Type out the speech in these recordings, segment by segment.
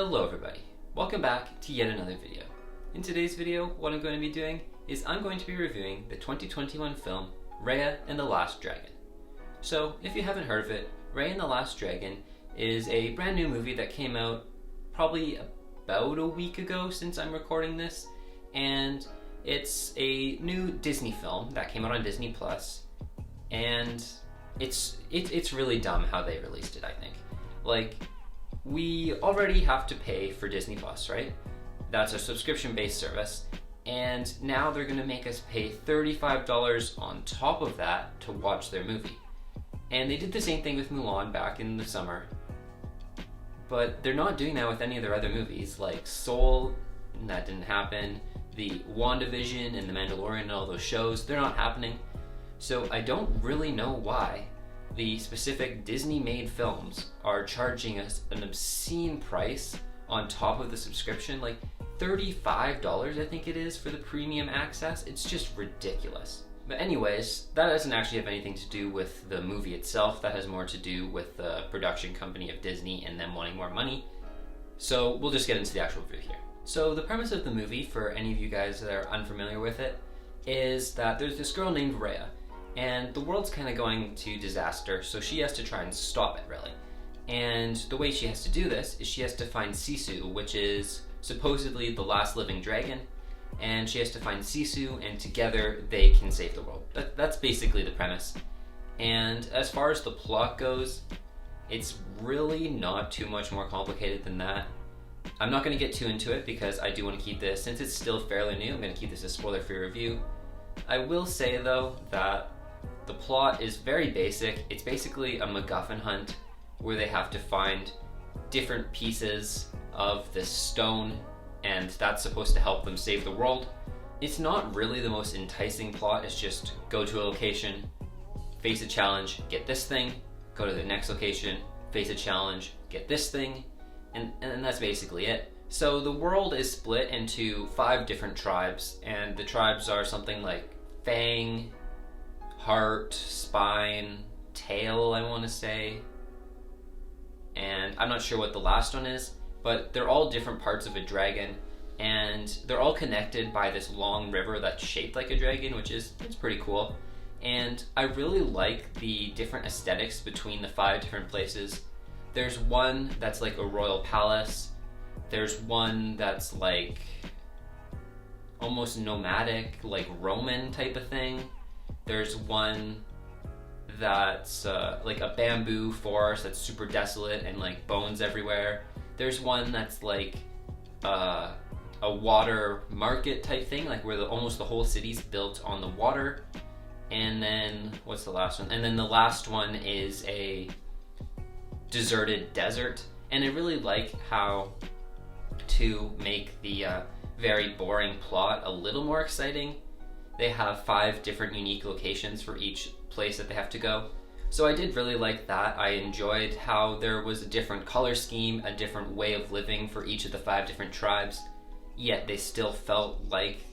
Hello everybody, welcome back to yet another video. In today's video, what I'm going to be doing is I'm going to be reviewing the 2021 film Raya and the Last Dragon. So, if you haven't heard of it, Raya and the Last Dragon is a brand new movie that came out probably about a week ago since I'm recording this, and it's a new Disney film that came out on Disney Plus, and it's really dumb how they released it, I think. Like, we already have to pay for Disney Plus, right? That's a subscription-based service, and now they're gonna make us pay $35 on top of that to watch their movie. And they did the same thing with Mulan back in the summer, but they're not doing that with any of their other movies, like Soul, that didn't happen, the WandaVision and the Mandalorian and all those shows, they're not happening. So I don't really know why the specific Disney-made films are charging us an obscene price on top of the subscription, like $35 I think it is for the premium access. It's just ridiculous. But anyways, that doesn't actually have anything to do with the movie itself. That has more to do with the production company of Disney and them wanting more money. So we'll just get into the actual review here. So the premise of the movie, for any of you guys that are unfamiliar with it, is that there's this girl named Raya, and the world's kind of going to disaster, so she has to try and stop it, really. And the way she has to do this is she has to find Sisu, which is supposedly the last living dragon, and she has to find Sisu, and together they can save the world. That's basically the premise. And as far as the plot goes, it's really not too much more complicated than that. I'm not going to get too into it because I do want to keep this, since it's still fairly new, I'm going to keep this a spoiler-free review. I will say though that the plot is very basic. It's basically a MacGuffin hunt where they have to find different pieces of this stone, and that's supposed to help them save the world. It's not really the most enticing plot. It's just go to a location, face a challenge, get this thing, go to the next location, face a challenge, get this thing, and that's basically it. So the world is split into 5 different tribes, and the tribes are something like Fang, Heart, Spine, Tail, I want to say, and I'm not sure what the last one is, but they're all different parts of a dragon, and they're all connected by this long river that's shaped like a dragon, which is it's pretty cool. And I really like the different aesthetics between the 5 different places. There's one that's like a royal palace, there's one that's like almost nomadic, like Roman type of thing. There's one that's like a bamboo forest that's super desolate and like bones everywhere. There's one that's like a water market type thing, like where almost the whole city's built on the water. And then, what's the last one? And then the last one is a deserted desert. And I really like how to make the very boring plot a little more exciting. They have 5 different unique locations for each place that they have to go. So I did really like that. I enjoyed how there was a different color scheme, a different way of living for each of the 5 different tribes, yet they still felt like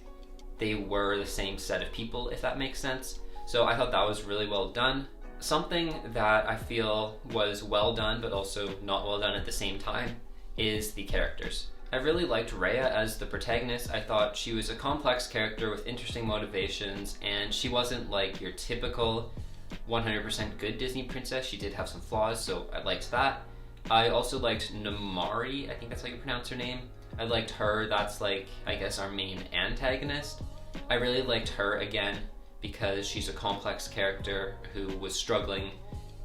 they were the same set of people, if that makes sense. So I thought that was really well done. Something that I feel was well done, but also not well done at the same time, is the characters. I really liked Raya as the protagonist. I thought she was a complex character with interesting motivations, and she wasn't like your typical 100% good Disney princess. She did have some flaws, so I liked that. I also liked Namari, I think that's how you pronounce her name. I liked her. That's like, I guess, our main antagonist. I really liked her again because she's a complex character who was struggling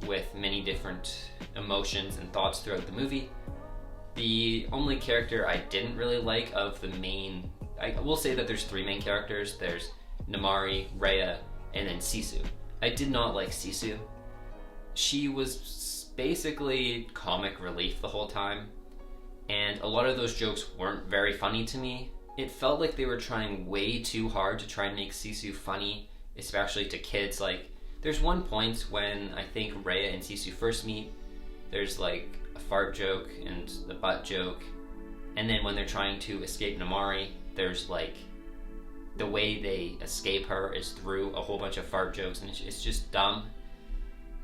with many different emotions and thoughts throughout the movie. The only character I didn't really like of the main, I will say that there's 3 main characters. There's Namari, Raya, and then Sisu. I did not like Sisu. She was basically comic relief the whole time, and a lot of those jokes weren't very funny to me. It felt like they were trying way too hard to try and make Sisu funny, especially to kids. Like, there's one point when I think Raya and Sisu first meet, there's like a fart joke and a butt joke, and then when they're trying to escape Namari, there's like, the way they escape her is through a whole bunch of fart jokes, and it's just dumb.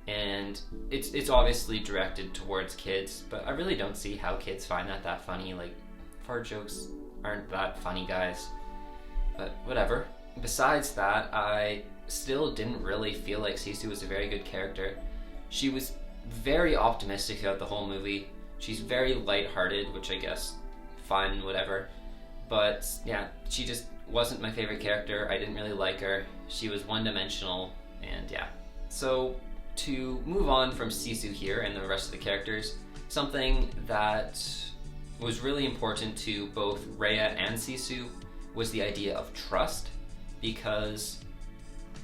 and it's obviously directed towards kids, but I really don't see how kids find that funny. Like, fart jokes aren't that funny, guys. But whatever. Besides that, I still didn't really feel like Sisu was a very good character. She was very optimistic throughout the whole movie. She's very lighthearted, which I guess, fine, whatever. But yeah, she just wasn't my favorite character. I didn't really like her. She was one-dimensional, and yeah. So to move on from Sisu here and the rest of the characters, something that was really important to both Raya and Sisu was the idea of trust, because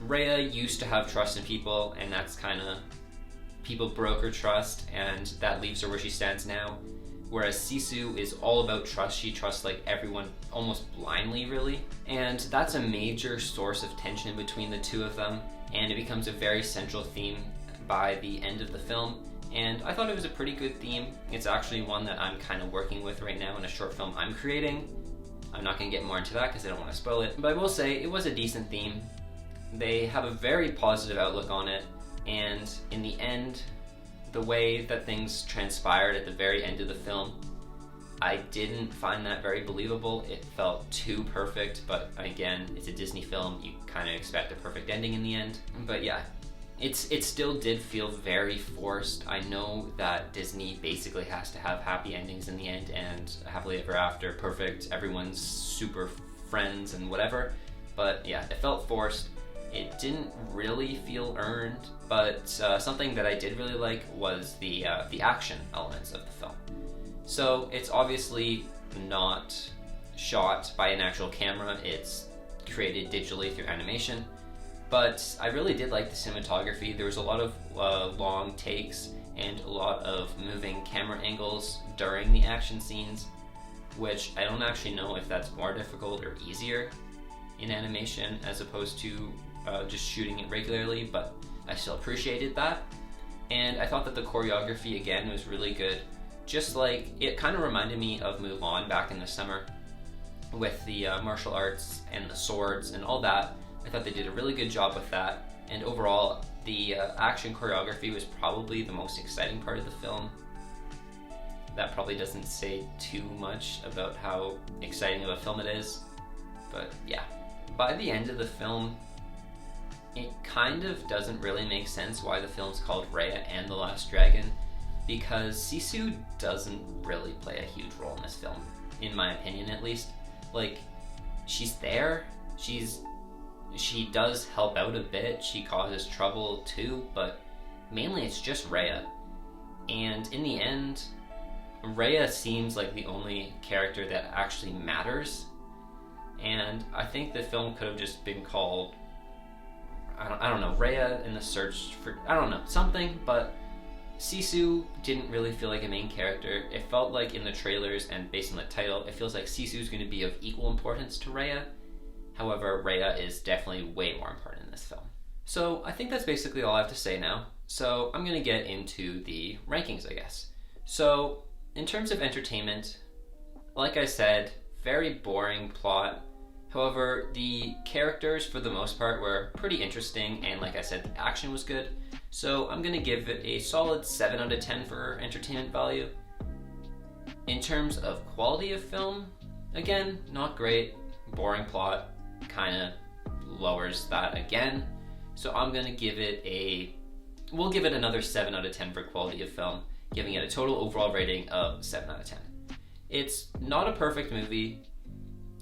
Raya used to have trust in people, and that's kind of, people broke her trust, and that leaves her where she stands now. Whereas Sisu is all about trust. She trusts like everyone almost blindly, really. And that's a major source of tension between the two of them, and it becomes a very central theme by the end of the film. And I thought it was a pretty good theme. It's actually one that I'm kind of working with right now in a short film I'm creating. I'm not going to get more into that because I don't want to spoil it, but I will say it was a decent theme. They have a very positive outlook on it, and in the end, the way that things transpired at the very end of the film, I didn't find that very believable. It felt too perfect, but again, it's a Disney film. You kind of expect a perfect ending in the end. But yeah, it still did feel very forced. I know that Disney basically has to have happy endings in the end and happily ever after, perfect, everyone's super friends and whatever. But yeah, it felt forced. It didn't really feel earned, but something that I did really like was the action elements of the film. So it's obviously not shot by an actual camera, it's created digitally through animation, but I really did like the cinematography. There was a lot of long takes and a lot of moving camera angles during the action scenes, which I don't actually know if that's more difficult or easier in animation as opposed to just shooting it regularly, but I still appreciated that. And I thought that the choreography again was really good. Just like, it kind of reminded me of Mulan back in the summer with the martial arts and the swords and all that. I thought they did a really good job with that, and overall the action choreography was probably the most exciting part of the film. That probably doesn't say too much about how exciting of a film it is, but yeah. By the end of the film, it kind of doesn't really make sense why the film's called Raya and the Last Dragon, because Sisu doesn't really play a huge role in this film, in my opinion at least. Like, she's there, she does help out a bit, she causes trouble too, but mainly it's just Raya. And in the end, Raya seems like the only character that actually matters, and I think the film could have just been called, I don't know, Raya in the Search for, I don't know, something, but Sisu didn't really feel like a main character. It felt like in the trailers and based on the title, it feels like Sisu is going to be of equal importance to Raya. However, Raya is definitely way more important in this film. So I think that's basically all I have to say now. So I'm going to get into the rankings, I guess. So in terms of entertainment, like I said, very boring plot. However, the characters for the most part were pretty interesting, and like I said, the action was good. So I'm going to give it a solid 7 out of 10 for entertainment value. In terms of quality of film, again, not great, boring plot, kind of lowers that again. So I'm going to give it we'll give it another 7 out of 10 for quality of film, giving it a total overall rating of 7 out of 10. It's not a perfect movie.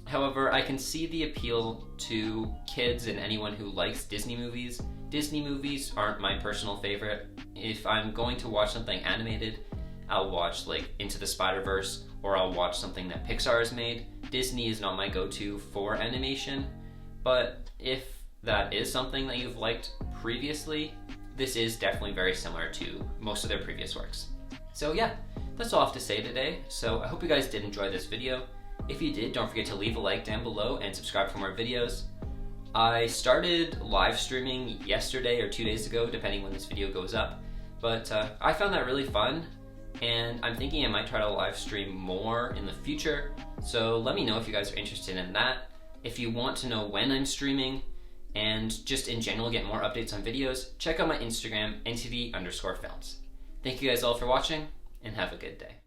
However, I can see the appeal to kids and anyone who likes Disney movies. Disney movies aren't my personal favorite. If I'm going to watch something animated, I'll watch like Into the Spider-Verse, or I'll watch something that Pixar has made. Disney is not my go-to for animation, but if that is something that you've liked previously, this is definitely very similar to most of their previous works. So yeah, that's all I have to say today. So I hope you guys did enjoy this video. If you did, don't forget to leave a like down below and subscribe for more videos. I started live streaming yesterday or 2 days ago, depending when this video goes up, but I found that really fun, and I'm thinking I might try to live stream more in the future, so let me know if you guys are interested in that. If you want to know when I'm streaming, and just in general get more updates on videos, check out my Instagram, ntd_films. Thank you guys all for watching, and have a good day.